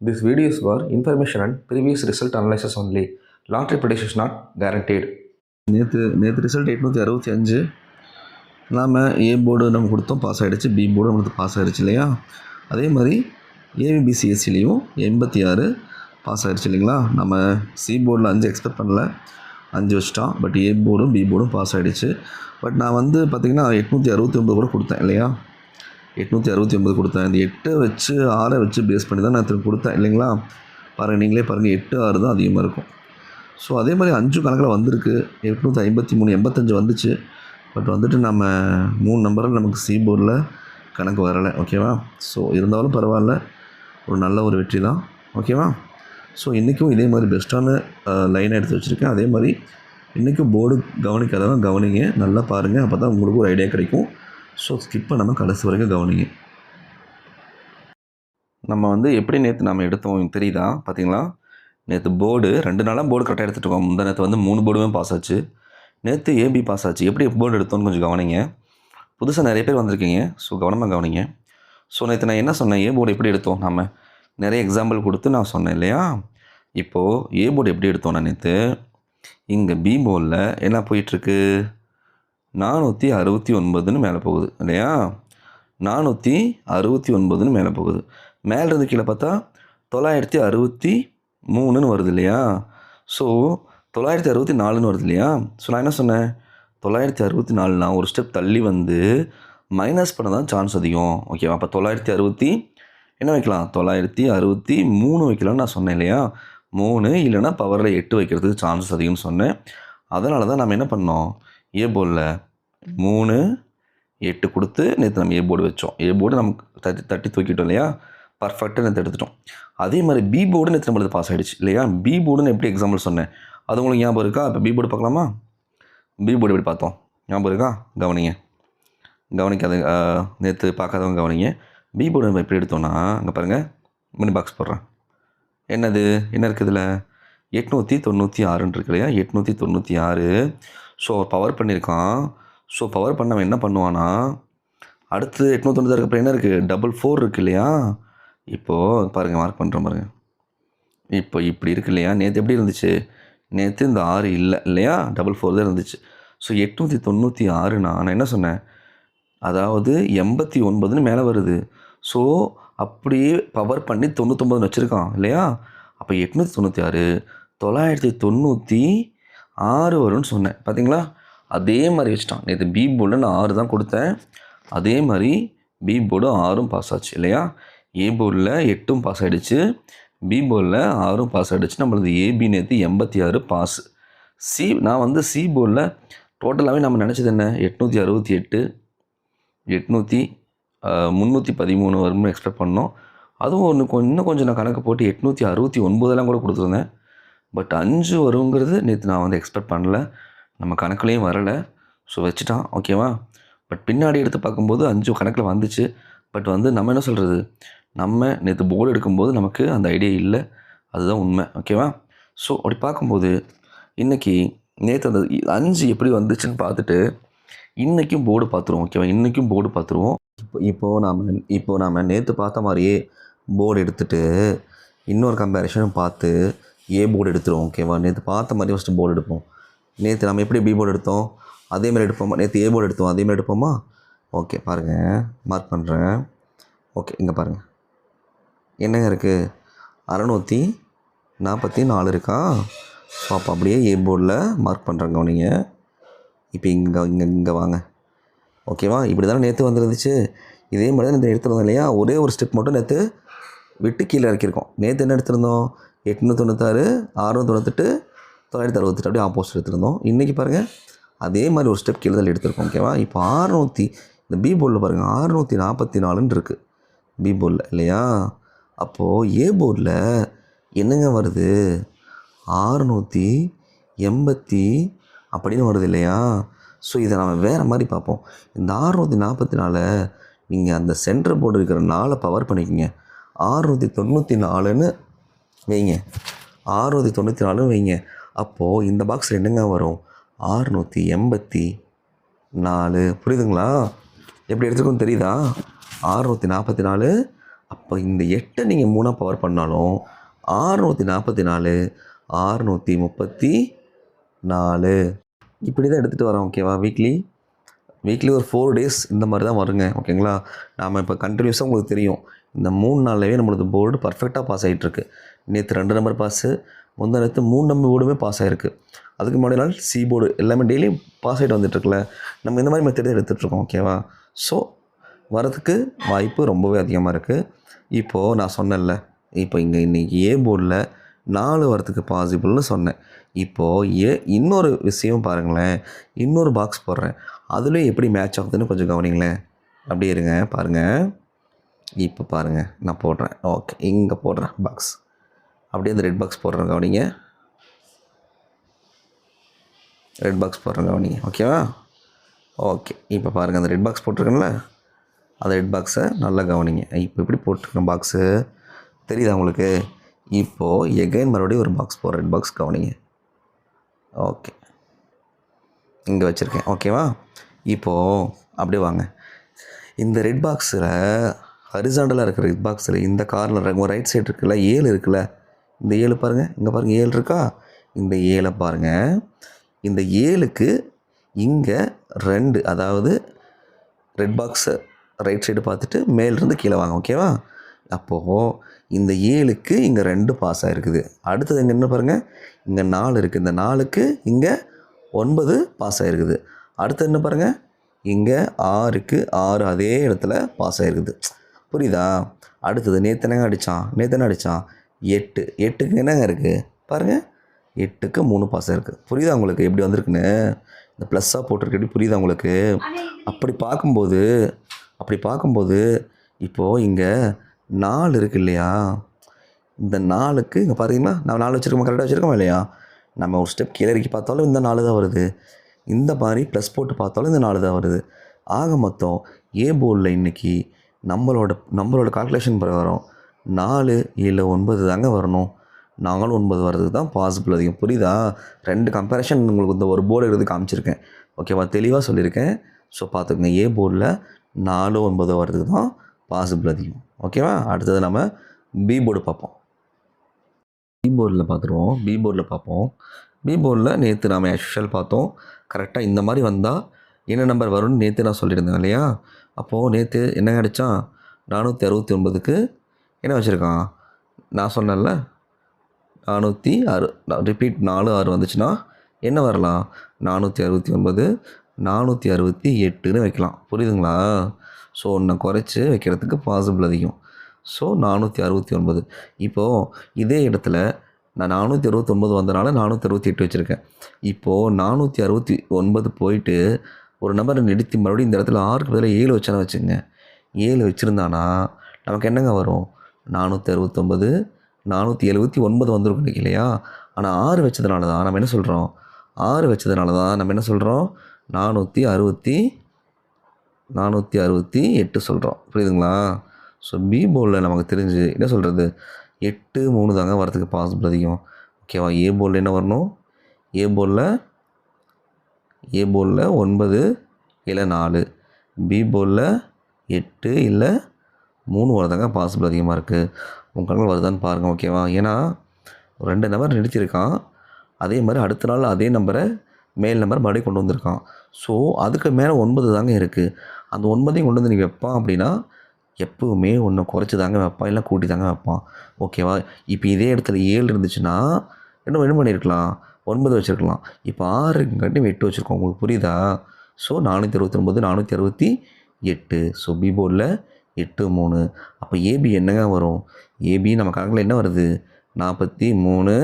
This video is for information and previous result analysis only. Long-term prediction is not guaranteed. நேற்று result 865. நாம் A board நம்ம கொடுத்தோம், pass ஆகிடுச்சு. B board நம்மளுக்கு pass ஆகிடுச்சு இல்லையா? அதே மாதிரி ஏபிபிசிஎஸ்சிலையும் 86 பாஸ் ஆகிடுச்சு இல்லைங்களா? நம்ம சி போர்டில் 5 எக்ஸ்பெக்ட் பண்ணல, 5 வச்சுட்டோம். பட் ஏ போர்டும் பி போர்டும் பாஸ் ஆகிடுச்சு. பட் நான் பார்த்திங்கன்னா 869 கூட கொடுத்தேன் இல்லையா? 869 கொடுத்தேன். இந்த 8 வச்சு 6 வச்சு பேஸ் பண்ணி தான் நான் திரும்ப கொடுத்தேன் இல்லைங்களா? பாருங்கள், நீங்களே பாருங்கள், 8 6 தான் அதிகமாக இருக்கும். ஸோ அதே மாதிரி 5 கணக்கில் வந்திருக்கு. 853 85 வந்துச்சு. பட் நம்ம 3 நம்பரில் நமக்கு சி போர்டில் கணக்கு வரலை. ஓகேவா? ஸோ இருந்தாலும் பரவாயில்ல, ஒரு நல்ல ஒரு வெற்றி தான். ஓகேவா? ஸோ இன்றைக்கும் இதே மாதிரி பெஸ்ட்டான லைனை எடுத்து வச்சுருக்கேன். அதே மாதிரி இன்றைக்கும் போர்டு கவனிக்காதவங்க கவனிங்க, நல்லா பாருங்கள். அப்போ தான் உங்களுக்கு ஒரு ஐடியா கிடைக்கும். ஸோ ஸ்கிப் பண்ணாமல் கடைசி வரைக்கும் கவனிங்க. நம்ம எப்படி நேற்று நம்ம எடுத்தோம் தெரியுதா? பார்த்தீங்களா? நேற்று போர்டு 2 நாளாக போர்டு கரெக்டாக எடுத்துகிட்டு இருக்கோம். முந்தா நேற்று 3 போர்டுமே பாஸ் ஆச்சு. நேற்று ஏபி பாஸ் ஆச்சு. எப்படி போர்டு எடுத்தோன்னு கொஞ்சம் கவனிங்க. புதுசாக நிறைய பேர் வந்திருக்கீங்க. ஸோ கவனமாக கவனிங்க. ஸோ நேற்று நான் என்ன சொன்னேன், ஏ போர்டு எப்படி எடுத்தோம், நம்ம நிறைய எக்ஸாம்பிள் கொடுத்து நான் சொன்னேன் இல்லையா? இப்போது ஏ போர்டு எப்படி எடுத்தோம், நான் நேற்று இங்கே பி போர்டில் என்ன போயிட்டுருக்கு, 469ன்னு மேலே போகுது இல்லையா? 469ன்னு மேலே போகுது. மேலேருந்து கீழே பார்த்தா 963ன்னு வருது இல்லையா? ஸோ 964ன்னு வருது இல்லையா? ஸோ நான் என்ன சொன்னேன், 964னா ஒரு ஸ்டெப் தள்ளி வந்து மைனஸ் பண்ண தான் சான்ஸ் அதிகம். ஓகேவா? அப்போ 960 என்ன வைக்கலாம், 963 வைக்கலாம்னு நான் சொன்னேன் இல்லையா? 3 இல்லைனா பவரில் 8 வைக்கிறதுக்கு சான்ஸ் அதிகம்னு சொன்னேன். அதனால தான் நம்ம என்ன பண்ணோம், ஏ போர்டில் 3 8 கொடுத்து நேற்று நம்ம ஏ போர்டு வச்சோம். ஏ போர்டு நமக்கு தட்டி தூக்கிட்டோம் இல்லையா? பர்ஃபெக்டாக நேற்று எடுத்துட்டோம். அதே மாதிரி பி போர்டு நேற்று நம்மளுக்கு பாஸ் ஆகிடுச்சு இல்லையா? பி போர்டுன்னு எப்படி எக்ஸாம்பிள் சொன்னேன், அது உங்களுக்கு ஞாபகம் இருக்கா? இப்போ பி போர்டு பார்க்கலாமா? பி போர்டு எப்படி பார்த்தோம், ஞாபகம் இருக்கா? கவனிக்காத நேற்று பார்க்காதவங்க கவனிங்க. பி போர்டு நம்ம எப்படி எடுத்தோன்னா, அங்கே பாருங்கள், மணி பாக்ஸ் போடுறேன். என்ன இருக்குது இதில், 896 இருக்கு இல்லையா? 896. ஸோ பவர் பண்ணியிருக்கான். ஸோ பவர் பண்ணவன் என்ன பண்ணுவான்னா, அடுத்து 896 அப்புறம் என்ன இருக்குது, 4 இருக்குது இல்லையா? இப்போது பாருங்கள், மார்க் பண்ணுறேன் பாருங்கள். இப்போ இப்படி இருக்கு இல்லையா? நேற்று எப்படி இருந்துச்சு, நேற்று இந்த 6 இல்லை இல்லையா? 4 தான் இருந்துச்சு. ஸோ 896 நான் என்ன சொன்னேன், அதாவது 89ன்னு மேலே வருது. ஸோ அப்படியே பவர் பண்ணி 99 வச்சுருக்கான் இல்லையா? அப்போ 896 996 வரும்னு சொன்னேன். பார்த்தீங்களா? அதே மாதிரி வச்சுட்டான். நேற்று பி போர்டில் நான் 6 தான் கொடுத்தேன். அதே மாதிரி பி போர்டு 6ம் பாஸ் ஆச்சு இல்லையா? ஏ போர்டில் 8ம் பாஸ் ஆகிடுச்சு, பி போர்டில் 6ம் பாஸ் ஆகிடுச்சு. நம்மளது ஏபி நேற்று 86 பாஸ். நான் சி போர்டில் டோட்டலாகவே நம்ம நினச்சது என்ன, 868 313 வரும்னு எக்ஸ்பெக்ட் பண்ணோம். அதுவும் இன்னும் கொஞ்சம் நான் கணக்கு போட்டு 869 கூட கொடுத்துருந்தேன். பட் 5 வருங்கிறது நேற்று நான் எக்ஸ்பெக்ட் பண்ணல, நம்ம கணக்குலேயும் வரலை. ஸோ வச்சுட்டான். ஓகேவா? பட் பின்னாடி எடுத்து பார்க்கும்போது 5 கணக்கில் வந்துச்சு. பட் நம்ம என்ன சொல்கிறது, நம்ம நேற்று போர்டு எடுக்கும்போது நமக்கு அந்த ஐடியா இல்லை, அதுதான் உண்மை. ஓகேவா? ஸோ அப்படி பார்க்கும்போது இன்றைக்கி நேற்று அந்த 5 எப்படி வந்துச்சுன்னு பார்த்துட்டு இன்றைக்கும் போர்டு பார்த்துருவோம். ஓகேவா? இன்றைக்கும் போர்டு பார்த்துருவோம். இப்போது நாம் நேற்று பார்த்த மாதிரியே போர்டு எடுத்துகிட்டு இன்னொரு கம்பேரிஷனும் பார்த்து ஏ போர்டு எடுத்துருவோம். ஓகேவா? நேற்று பார்த்த மாதிரி ஃபஸ்ட்டு போர்டு எடுப்போம். நேற்று நம்ம எப்படி பி போர்டு எடுத்தோம் அதேமாதிரி எடுப்போமா? நேற்று ஏ போர்டு எடுத்தோம் அதேமாதிரி எடுப்போமா? ஓகே, பாருங்கள், மார்க் பண்ணுறேன். ஓகே, இங்கே பாருங்கள், என்னங்க இருக்குது, 644 இருக்கா? ஸோ அப்போ அப்படியே ஏ போர்டில் மார்க் பண்ணுறேங்க நீங்கள். இப்போ இங்கே வாங்க. ஓகேவா? இப்படி தானே நேற்று வந்துருந்துச்சு. இதே மாதிரி தான் நேற்று எடுத்துருந்தோம் இல்லையா? ஒரே ஒரு ஸ்டெப் மட்டும் நேற்று விட்டு கீழே இறக்கியிருக்கோம். நேற்று என்ன எடுத்திருந்தோம், 896 698 968 அப்படியே ஆப்போசிட் எடுத்திருந்தோம். இன்றைக்கி பாருங்கள், அதே மாதிரி ஒரு ஸ்டெப் கீழே தான் எடுத்திருக்கோம். ஓகேவா? இப்போ 600 இந்த பி போர்டில் பாருங்கள் 644ன்னு இருக்குது பி போர்டில் இல்லையா? அப்போது ஏ போர்டில் என்னங்க வருது, 680 அப்படின்னு வருது இல்லையா? ஸோ இதை நம்ம வேறு மாதிரி பார்ப்போம். இந்த 644 நீங்கள் அந்த சென்டர் போர்டு இருக்கிற 4 பவர் பண்ணிக்கோங்க. 694ன்னு வைங்க, 694ன்னு வைங்க. அப்போது இந்த பாக்ஸில் என்னங்க வரும், 684. புரியுதுங்களா? எப்படி எடுத்துக்கணும் தெரியுதா? 644 அப்போ இந்த 8 நீங்கள் 3 பவர் பண்ணாலும் 644 634 இப்படி தான் எடுத்துகிட்டு வரோம். ஓகேவா? வீக்லி ஒரு 4 டேஸ் இந்த மாதிரி தான் வருங்க. ஓகேங்களா? நாம் இப்போ கண்டினியூஸாக உங்களுக்கு தெரியும், இந்த 3 நாள்லவே நம்மளது போர்டு பர்ஃபெக்டாக பாஸ் ஆகிட்டுருக்கு. நேற்று 2 நம்பர் பாஸு, முந்தா நேற்று 3 நம்பர் போர்டுமே பாஸ் ஆகிருக்கு. அதுக்கு முன்னாடி நாள் சி போர்டு எல்லாமே டெய்லியும் பாஸ் ஆகிட்டு வந்துட்டுருக்குல்ல. நம்ம இந்த மாதிரி மெத்தட் எடுத்துகிட்ருக்கோம். ஓகேவா? ஸோ வரதுக்கு வாய்ப்பு ரொம்பவே அதிகமாக இருக்குது. இப்போது நான் சொன்னேன்ல, இப்போ இன்றைக்கி ஏ போர்டில் 4 வரத்துக்கு பாசிபிள்னு சொன்னேன். இப்போது இன்னொரு விஷயம் பாருங்களேன், இன்னொரு பாக்ஸ் போடுறேன், அதுலேயும் எப்படி மேட்ச் ஆகுதுன்னு கொஞ்சம் கவனிங்களேன். அப்படியே இருங்க, பாருங்கள். இப்போ பாருங்கள், நான் போடுறேன். ஓகே, இங்கே போடுறேன் பாக்ஸ், அப்படியே அந்த ரெட் பாக்ஸ் போடுறேன், கவனிங்க. ரெட் பாக்ஸ் போடுறேன், கவனிங்க. ஓகேவா? ஓகே, இப்போ பாருங்கள், அந்த ரெட் பாக்ஸ் போட்டிருக்கேன்ல, அந்த ரெட் பாக்ஸை நல்லா கவனிங்க. இப்போ இப்படி போட்டிருக்கேன் பாக்ஸு, தெரியுதா உங்களுக்கு? இப்போது எகைன் மறுபடியும் ஒரு பாக்ஸ் போடுற ரெட் பாக்ஸ், கவனிங்க. ஓகே, இங்கே வச்சுருக்கேன். ஓகேவா? இப்போது அப்படியே வாங்க, இந்த ரெட் பாக்ஸில் ஹரிசாண்டலாக இருக்கிற ரெட் பாக்ஸில் இந்த கார்னர் ரைட் சைடு இருக்குல்ல, 7 இருக்குல்ல, இந்த 7 பாருங்கள், இங்கே பாருங்கள் 7 இருக்கா? இந்த 7 பாருங்கள், இந்த 7க்கு இங்கே 2, அதாவது ரெட் பாக்ஸை ரைட் சைடு பார்த்துட்டு மேலிருந்து கீழே வாங்க. ஓகேவா? அப்போது இந்த 7க்கு இங்கே 2 பாஸ் ஆகிருக்குது. அடுத்தது இங்கே என்ன பாருங்கள், இங்கே 4 இருக்குது, இந்த 4க்கு இங்கே 9 பாஸ் ஆகிருக்குது. அடுத்தது என்ன பாருங்கள், இங்கே 6க்கு 6 அதே இடத்துல பாஸ் ஆகிருக்குது. புரியுதா? அடுத்தது நேற்று என்ன அடித்தான் 8க்கு என்னங்க இருக்குது பாருங்கள், 8க்கு 3 பாஸ் ஆகிருக்கு. புரியுதா உங்களுக்கு எப்படி வந்திருக்குன்னு? இந்த ப்ளஸ்ஸாக போட்டிருக்கு, புரியுதா உங்களுக்கு? அப்படி பார்க்கும்போது இப்போது இங்கே 4 இருக்குது இல்லையா, இந்த 4க்கு இங்கே பார்த்தீங்கன்னா நான் 4 வச்சுருக்கோமா, கரெக்டாக வச்சுருக்கோமா இல்லையா? நம்ம ஒரு ஸ்டெப் கீழே இறக்கி பார்த்தாலும் இந்த 4 தான் வருது, இந்த மாதிரி ப்ளஸ் போட்டு பார்த்தாலும் இந்த 4 தான் வருது. ஆக மொத்தம் ஏ போர்டில் இன்றைக்கி நம்மளோட கால்குலேஷன் பிரகாரம் 4, 7, 9 தாங்க வரணும். 4, 9 வர்றதுக்கு தான் பாசிபிள் அதிகம். புரியுதா? 2 கம்பேரிஷன் உங்களுக்கு இந்த ஒரு போர்டு எடுத்து காமிச்சிருக்கேன். ஓகேவா? தெளிவாக சொல்லியிருக்கேன். ஸோ பார்த்துக்கங்க, ஏ போர்டில் 4, 9 வர்றதுக்கு தான் பாசிபிள் அதிகம். ஓகேவா? அடுத்தது நம்ம பி போர்டு பார்ப்போம். பி போர்டில் பார்ப்போம். பி போர்டில் நேற்று நாம் ஆக்சுவல் பார்த்தோம். கரெக்டாக இந்த மாதிரி வந்தால் என்ன நம்பர் வரும்னு நேற்று நான் சொல்லியிருந்தேன் இல்லையா? அப்போது நேற்று என்ன அடித்தான், 469க்கு என்ன வச்சுருக்கான், நான் சொன்னேன்ல 406, ரிப்பீட் 4, 6 வந்துச்சுன்னா என்ன வரலாம், 469, 468ன்னு வைக்கலாம். புரியுதுங்களா? ஸோ ஒன்றை குறைச்சி வைக்கிறதுக்கு பாசிபிள் அதிகம். ஸோ 469. இப்போது இதே இடத்துல நான் 469 வந்தனால 468 வச்சுருக்கேன். இப்போது 469 போயிட்டு ஒரு நம்பரை நிறுத்தி மறுபடியும் இந்த இடத்துல 6க்கு பதிலாக 7 வச்சானு வச்சுங்க. 7 வச்சுருந்தானா நமக்கு என்னங்க வரும், 469, 479 வந்துருக்கும் இல்லையா? ஆனால் 6 வச்சதுனால தான் நம்ம என்ன சொல்கிறோம், 468 சொல்கிறோம். புரியுதுங்களா? ஸோ பி போர்டில் நமக்கு தெரிஞ்சு என்ன சொல்கிறது, 8, 3 தாங்க வரதுக்கு பாசிபிள் அதிகம். ஓகேவா? ஏ போர்டில் என்ன வரணும், ஏ போர்டில் 9 இல்லை 4, பி போர்டில் 8 இல்லை 3 வரதாங்க பாசிபிள் அதிகமாக இருக்குது. உங்கள் கணக்கில் வருதான்னு பாருங்கள். ஓகேவா? ஏன்னா 2 நம்பர் நிறுத்தியிருக்கான், அதே மாதிரி அடுத்த நாள் அதே நம்பரை மேல் நம்பர் மறுபடியும் கொண்டு வந்திருக்கான். ஸோ அதுக்கு மேலே 9 தாங்க இருக்குது. அந்த 9ஐயும் கொண்டு வந்து நீங்கள் வைப்பான் அப்படின்னா எப்போவுமே ஒன்று குறைச்சி தாங்க வைப்பான், இல்லை கூட்டி தாங்க வைப்பான். ஓகேவா? இப்போ இதே இடத்துல 7 இருந்துச்சுன்னா என்ன பண்ணியிருக்கலாம், 9 வச்சுருக்கலாம். இப்போ 6ங்காட்டி 8 வச்சுருக்கோம். உங்களுக்கு புரியுதா? ஸோ 469, 468. ஸோ பி போர்டில் 8, 3. அப்போ ஏபி என்னங்க வரும், ஏபி நம்ம கணக்கில் என்ன வருது, 43,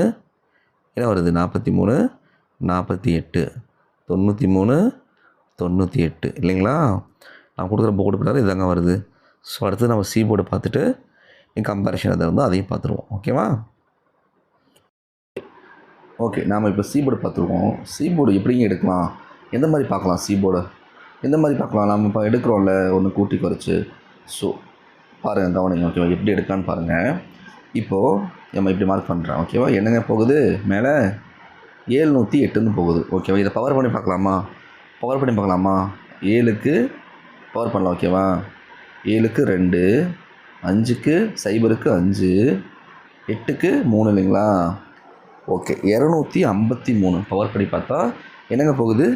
என்ன வருது, 43, 48, 93, 98 இல்லைங்களா? நான் கொடுக்குற போர்டு பின்னாடி இதாங்க வருது. ஸோ அடுத்து நம்ம சி போர்டை பார்த்துட்டு கம்பேரிஷன் எதாவது இருந்தால் அதையும் பார்த்துருவோம். ஓகேவா? ஓகே, நாம் இப்போ சி போர்டு பார்த்துருவோம். சி போர்டு எப்படிங்க எடுக்கலாம், எந்த மாதிரி பார்க்கலாம், சி போர்டை எந்த மாதிரி பார்க்கலாம், நம்ம இப்போ எடுக்கிறோம்ல ஒன்று கூட்டி குறைச்சி. ஸோ பாருங்கள், கவனிங்க. ஓகேவா? எப்படி எடுக்கலான்னு பாருங்கள். இப்போது நம்ம இப்படி மார்க் பண்ணுறேன். ஓகேவா? என்னங்க போகுது, மேலே 708ன்னு போகுது. ஓகேவா? இதை பவர் பண்ணி பார்க்கலாமா, 7க்கு பவர் பண்ணலாம். ஓகேவா? 7க்கு 2, 5க்கு 0க்கு 5, 8க்கு 3 இல்லைங்களா? ஓகே, 253 பவர் படி பார்த்தா என்னங்க போகுது?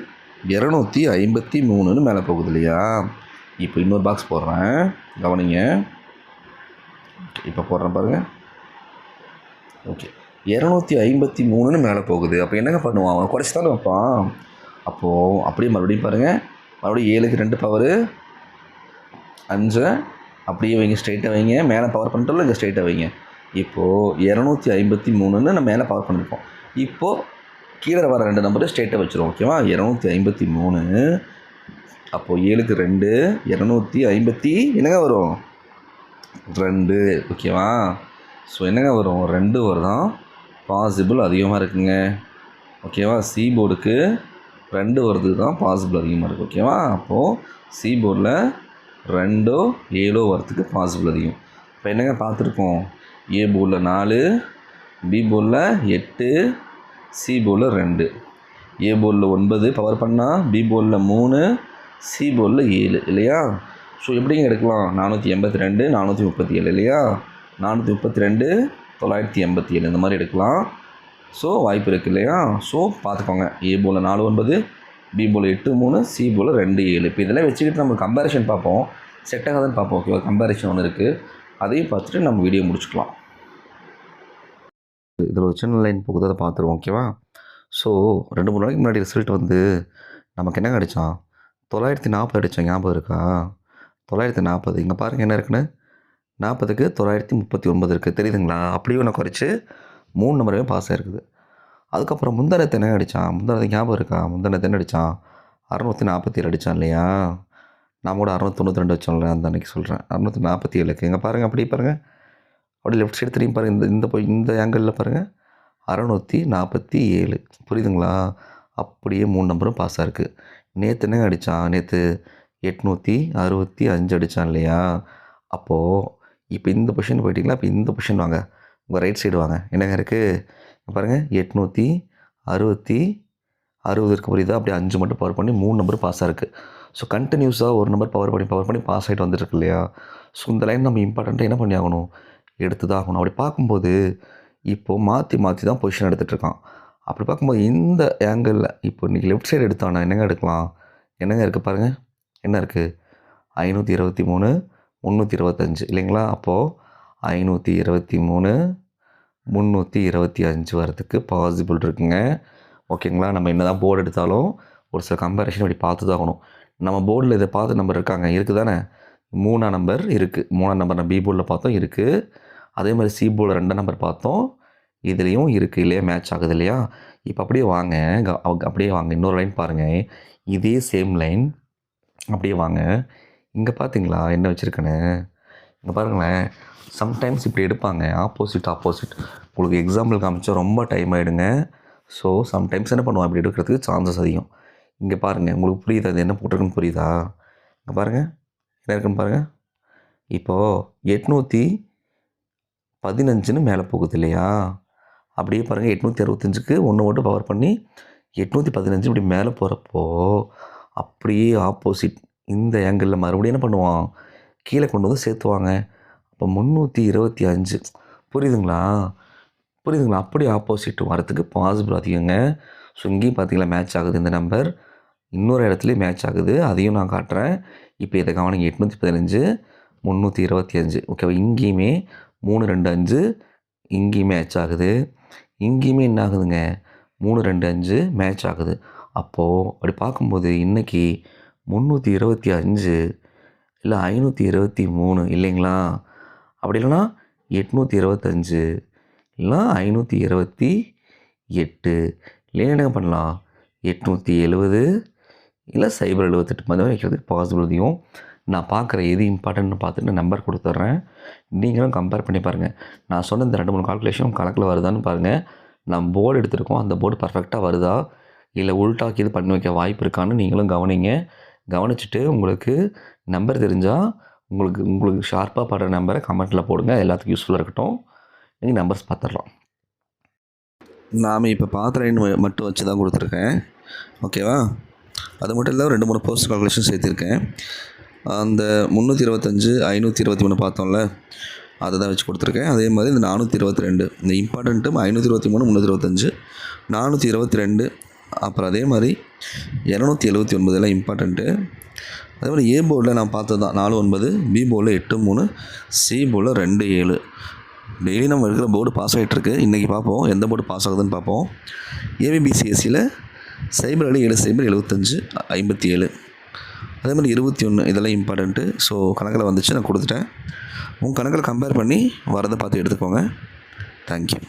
253ன்னு மேலே போகுது இல்லையா? இப்போ இன்னொரு பாக்ஸ் போடுறேன், கவனிங்க. இப்போ போடுறேன் பாருங்கள். ஓகே, 253ன்னு மேலே போகுது. அப்போ என்னங்க பண்ணுவான்? அவன் குறைச்சி தானே வைப்பான். அப்போது அப்படியே மறுபடியும் பாருங்கள், மறுபடியும் 7க்கு 2 பவரு 5, அப்படியே வைங்க, ஸ்ட்ரைட்டாக வைங்க. மேலே பவர் பண்ணிட்டோம்ல, இங்கே ஸ்ட்ரைட்டாக வைங்க. இப்போது 253ன்னு நம்ம மேலே பவர் பண்ணியிருக்கோம். இப்போது கீழே வர 2 நம்பரு ஸ்ட்ரைட்டாக வச்சுருவோம். ஓகேவா? 253. அப்போது 7க்கு 2, 250 என்னங்க வரும்? 2. ஓகேவா? ஸோ என்னங்க வரும்? 2 வருதான் பாசிபிள் அதிகமாக இருக்குங்க. ஓகேவா? சி போர்டுக்கு 2 வருது தான் பாசிபிள் அதிகமாக இருக்குது. ஓகேவா? அப்போது சி போர்டில் 2 7 வரத்துக்கு பாசிபிள் அதிகம். இப்போ என்னங்க பார்த்துருக்கோம்? ஏ போர்டில் 4, பி போர்டில் 8, சி போர்டில் 2. ஏ போர்டில் 9 பவர் பண்ணால், பி போர்டில் 3, சி போர்டில் 7 இல்லையா? ஸோ எப்படிங்க எடுக்கலாம்? 482, 437 இல்லையா? 432, 987 இந்த மாதிரி எடுக்கலாம். ஸோ வாய்ப்பு இருக்குது இல்லையா? ஸோ பார்த்துக்கோங்க. ஏ போர்டில் 4 9, பி போர்டில் 8 3, சி போர்டில் 2 7. இப்போ இதெல்லாம் வச்சுக்கிட்டு நம்ம கம்பேரிஷன் பார்ப்போம், செட் ஆகாதுன்னு பார்ப்போம். ஓகேவா? கம்பேரிஷன் ஒன்று இருக்குது, அதையும் பார்த்துட்டு நம்ம வீடியோ முடிச்சுக்கலாம். இதில் ஒரு சின்ன லைன் போகுது, அதை பார்த்துருவோம். ஓகேவா? ஸோ 2-3 நாளைக்கு முன்னாடி ரிசல்ட் வந்து நமக்கு என்னங்க அடித்தான்? 940 அடித்தான். ஞாபகம் இருக்கா? 940. இங்கே பாருங்கள் என்ன இருக்குன்னு. 40க்கு 939 இருக்குது, தெரியுதுங்களா? அப்படியே நான் குறைச்சி 3 நம்பருமே பாஸ் ஆகிருக்குது. அதுக்கப்புறம் முந்தானத்தை என்ன அடித்தான்? முந்தானத்தை ஞாபகம் இருக்கா? முந்தானத்தை என்ன அடித்தான்? 647 அடித்தான் இல்லையா? நான் கூட 692 வச்சோம்ல, அந்த அன்றைக்கி சொல்கிறேன். 647க்கு இங்கே பாருங்கள், அப்படியே பாருங்கள், அப்படியே லெஃப்ட் சைடு திரும்பி பாருங்கள். இந்த ஆங்கிளில் பாருங்கள், 647. புரியுதுங்களா? அப்படியே 3 நம்பரும் பாஸ் ஆகிருக்கு. நேற்று என்னங்க அடித்தான்? நேற்று 865 அடித்தான் இல்லையா? அப்போது இப்போ இந்த பொசிஷன் போயிட்டிங்களா? இப்போ இந்த பொசிஷன் வாங்க, உங்கள் ரைட் சைடு வாங்க. என்னங்க இருக்குது பாருங்கள், 860 இருக்குது. புரியுதா? அப்படியே 5 மட்டும் பவர் பண்ணி 3 நம்பர் பாஸ் ஆகிருக்கு. ஸோ கண்டினியூஸாக ஒரு நம்பர் பவர் பண்ணி பாஸ் ஆகிட்டு வந்துருக்கு இல்லையா? ஸோ இந்த லைன் நம்ம இம்பார்ட்டண்ட்டாக என்ன பண்ணி ஆகணும்? எடுத்து தான் ஆகணும். அப்படி பார்க்கும்போது இப்போது மாற்றி தான் பொசிஷன் எடுத்துகிட்ருக்கான். அப்படி பார்க்கும்போது இந்த ஆங்கிளில் இப்போ இன்றைக்கி லெஃப்ட் சைடு எடுத்தானா என்னங்க எடுக்கலாம்? என்னங்க இருக்குது பாருங்கள், என்ன இருக்குது? 523, 325 இல்லைங்களா? அப்போது 523, 325 வரதுக்கு பாசிபிள் இருக்குங்க. ஓகேங்களா? நம்ம என்ன தான் போர்டு எடுத்தாலும் ஒரு சில கம்பேரிஷன் அப்படி பார்த்து தான் ஆகணும். நம்ம போர்டில் இதை பார்த்து நம்பர் இருக்காங்க, இருக்குது தானே? 3ஆம் நம்பர் இருக்குது. 3ஆம் நம்பர் நம்ம பி போர்டில் பார்த்தோம், இருக்குது. அதே மாதிரி சி போர்டில் 2 நம்பர் பார்த்தோம், இதுலேயும் இருக்குது இல்லையா? மேட்ச் ஆகுது இல்லையா? இப்போ அப்படியே வாங்க, அப்படியே வாங்க, இன்னொரு லைன் பாருங்கள், இதே சேம் லைன். அப்படியே வாங்க, இங்கே பார்த்தீங்களா என்ன வச்சுருக்கேன்னு? இங்கே பாருங்களேன், சம்டைம்ஸ் இப்படி எடுப்பாங்க, ஆப்போசிட். உங்களுக்கு எக்ஸாம்பிள் காமிச்சா ரொம்ப டைம் ஆகிடுங்க. ஸோ சம்டைம்ஸ் என்ன பண்ணுவோம், இப்படி எடுக்கிறதுக்கு சான்சஸ் அதிகம். இங்கே பாருங்கள், உங்களுக்கு புரியுதா? அது என்ன போட்டிருக்குன்னு புரியுதா? இங்கே பாருங்கள், என்ன இருக்குன்னு பாருங்கள். இப்போது 815ன்னு மேலே போகுது இல்லையா? அப்படியே பாருங்கள், 865க்கு 1 மட்டும் பவர் பண்ணி 815 இப்படி மேலே போகிறப்போ அப்படியே ஆப்போசிட் இந்த ஆங்கிளில் மறுபடியும் என்ன பண்ணுவான்? கீழே கொண்டு வந்து சேர்த்துவாங்க. அப்போ 325. புரியுதுங்களா? அப்படியே ஆப்போசிட் வரத்துக்கு பாசிபிள் அதிகங்க. ஸோ இங்கேயும் பார்த்தீங்களா மேட்ச் ஆகுது இந்த நம்பர், இன்னொரு இடத்துலையும் மேட்ச் ஆகுது, அதையும் நான் காட்டுறேன். இப்போ இதை கவனிங்க, 815, 325. ஓகேவா? இங்கேயுமே 325 இங்கேயும் மேட்ச் ஆகுது, இங்கேயுமே என்ன ஆகுதுங்க? 325 மேட்ச் ஆகுது. அப்போது அப்படி பார்க்கும்போது இன்றைக்கி 325 இல்லை 523 இல்லைங்களா? அப்படி இல்லைன்னா 825 இல்லைனா 528 இல்லைன்னா என்ன பண்ணலாம்? 870 இல்லை 078 மாதிரி வைக்கிறதுக்கு பாசிபிள் அதிகம். நான் பார்க்குற எது இம்பார்ட்டன்ட்னு பார்த்துட்டு நம்பர் கொடுத்துட்றேன், நீங்களும் கம்பேர் பண்ணி பாருங்கள். நான் சொன்ன இந்த 2-3 கால்குலேஷன் கணக்கில் வருதான்னு பாருங்கள். நான் போர்டு எடுத்துருக்கோம், அந்த போர்டு பர்ஃபெக்டாக வருதா இல்லை உள்டாக்கி இது பண்ணி வைக்க வாய்ப்பு இருக்கான்னு நீங்களும் கவனிங்க. கவனிச்சுட்டு உங்களுக்கு நம்பர் தெரிஞ்சால் உங்களுக்கு ஷார்ப்பாக படுற நம்பரை கமெண்ட்டில் போடுங்க, எல்லாத்துக்கும் யூஸ்ஃபுல்லாக இருக்கட்டும். நீங்கள் நம்பர்ஸ் பார்த்துடலாம். நாம் இப்போ பார்த்த லைன் மட்டும் வச்சு தான் கொடுத்துருக்கேன். ஓகேவா? அது மட்டும் இல்லை, 2-3 போஸ்ட் கால்குலேஷன் சேர்த்துருக்கேன். அந்த 325 523 பார்த்தோம்ல, அதை தான் வச்சு கொடுத்துருக்கேன். அதே மாதிரி இந்த 422 இந்த இம்பார்ட்டன்ட்டு 523 325 422 அப்புறம் அதே மாதிரி 279 எல்லாம் இம்பார்ட்டன்ட்டு. அதே மாதிரி ஏ போர்டில் நான் பார்த்தது தான் 49, பி போர்டில் 83, சி போர்டில் 27. டெய்லி நம்ம இருக்கிற போர்டு பாஸ் ஆகிட்டுருக்கு. இன்றைக்கி பார்ப்போம் எந்த போர்டு பாஸ் ஆகுதுன்னு பார்ப்போம். ஏபிபிசிஎஸ்சியில் சைபர் அலி 7075 57. அதே மாதிரி 21 இதெல்லாம் இம்பார்ட்டன்ட்டு. ஸோ கணக்கில் வந்துச்சு, நான் கொடுத்துட்டேன். உங்கள் கணக்கில் கம்பேர் பண்ணி வரதை பார்த்து எடுத்துக்கோங்க. தேங்க்யூ.